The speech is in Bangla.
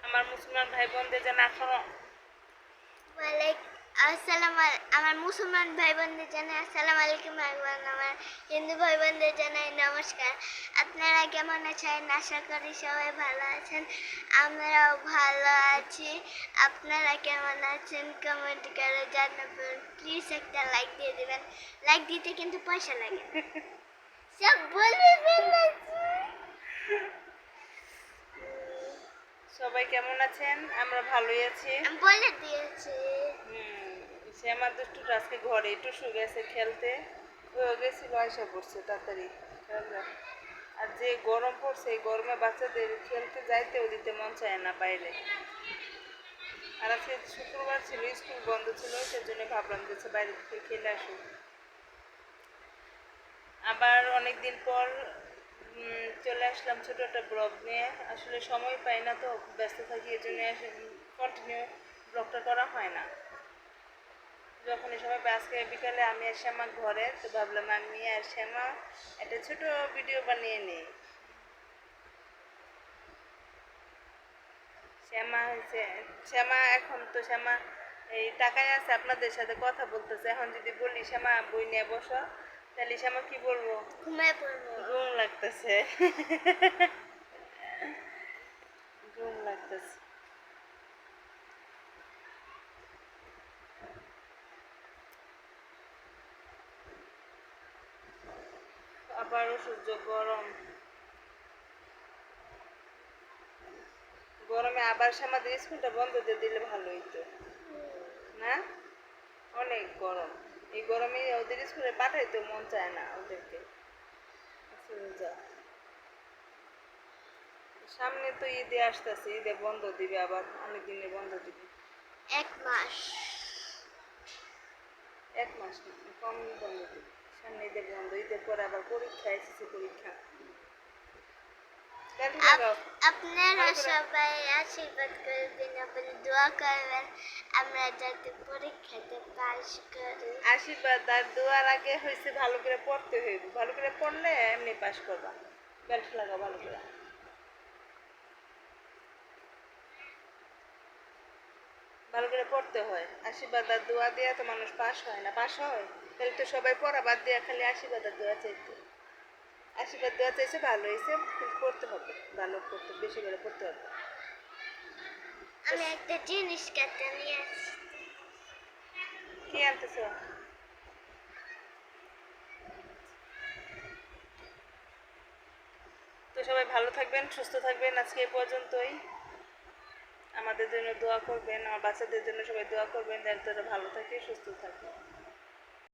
আমার মুসলমান ভাই বোনদের জানাই আমার মুসলমান ভাই বোনদের জানাই আসসালামু আলাইকুম, আমার হিন্দু ভাই বোনদের জানাই নমস্কার। আপনারা কেমন আছেন? আশা করি সবাই ভালো আছেন, আমরাও ভালো আছি। আপনারা কেমন আছেন কমেন্ট করে জানাবেন। প্লিজ একটা লাইক দিয়ে দেবেন, লাইক দিতে কিন্তু পয়সা লাগে। সব বলে সবাই কেমন আছেন? আমরা ভালোই আছি। বলে দিয়েছি। সে আমার দুষ্টুটা আজকে ঘরে একটু শুয়ে গেছে খেলতে, ও গেছিল আয়সা পড়ছে তাড়াতাড়ি। আর যে গরম পড়ছে এই গরমে বাচ্চাদের খেলতে যাইতেও দিতে মন চায় না বাইরে। আর আজকে শুক্রবার ছিল, স্কুল বন্ধ ছিল, সেজন্য ভাবলাম যে বাইরে থেকে খেলে আসুক। আবার অনেকদিন পর চলে আসলাম ছোট একটা ব্লগ নিয়ে। আসলে সময় পাই না, তো ব্যস্ত থাকি, এই জন্য কন্টিনিউ ব্লগটা করা হয় না। যখন এই সময় আজকে বিকালে আমি আর শ্যামা ঘরে, তো ভাবলাম আমি আর শ্যামা একটা ছোট ভিডিও বানিয়ে নিই। শ্যামা এখন তো শ্যামা এই টাকায় আছে, আপনাদের সাথে কথা বলতেছে। এখন যদি বলি শ্যামা বই নিয়ে বসো, তাহলে শ্যামা কি বলবো? ঘুমায় পড়বো। ঘুম লাগতেছে। ঘুম লাগতেছে। আবারও সূর্য গরম, গরমে আবার আমাদের স্কুলটা বন্ধ দিয়ে দিলে ভালো হইতো না? অনেক গরম, এই গরমে ওদের স্কুলে পাঠাইতে মন চায় না ওদেরকে। সামনে তো ঈদে আসতেছে, ঈদে বন্ধ দিবে, আবার অনেক দিনে বন্ধ দিবে। 1 মাস। 1 মাস কম বন্ধ দিবে। সামনে ঈদের বন্ধ, ঈদের পরে আবার পরীক্ষা, এসএসসি পরীক্ষা। আপনারা সবাই আশীর্বাদ করবেন এবং দোয়া করবেন আমরা যাতে পরীক্ষাতে পাস করি। আশীর্বাদ আর দোয়ার আগে হয়েছে ভালো করে পড়তে হইব, ভালো করে পড়লে এমনি পাস করবা। বেল্ট লাগাও ভালো করে। ভালো করে পড়তে হয়, আশীর্বাদ আর দোয়া দিয়ে তো মানুষ পাস হয় না। পাস হয় তাহলে তো সবাই পড়া বাদ দিয়ে খালি আশীর্বাদ আর দোয়া চাইতো। আশীর্বাদ দোয়া চাইছে ভালো হয়েছে, কিন্তু পড়তে হবে, ভালো করতে বেশি করে পড়তে হবে। আমি একটা জিনিস কাটা নিয়ে আসছি। কি আনতেছ? তো সবাই ভালো থাকবেন, সুস্থ থাকবেন। আজকে এই পর্যন্তই। আমাদের জন্য দোয়া করবেন, আমার বাচ্চাদের জন্য সবাই দোয়া করবেন, যাতে তারা ভালো থাকে, সুস্থ থাকে।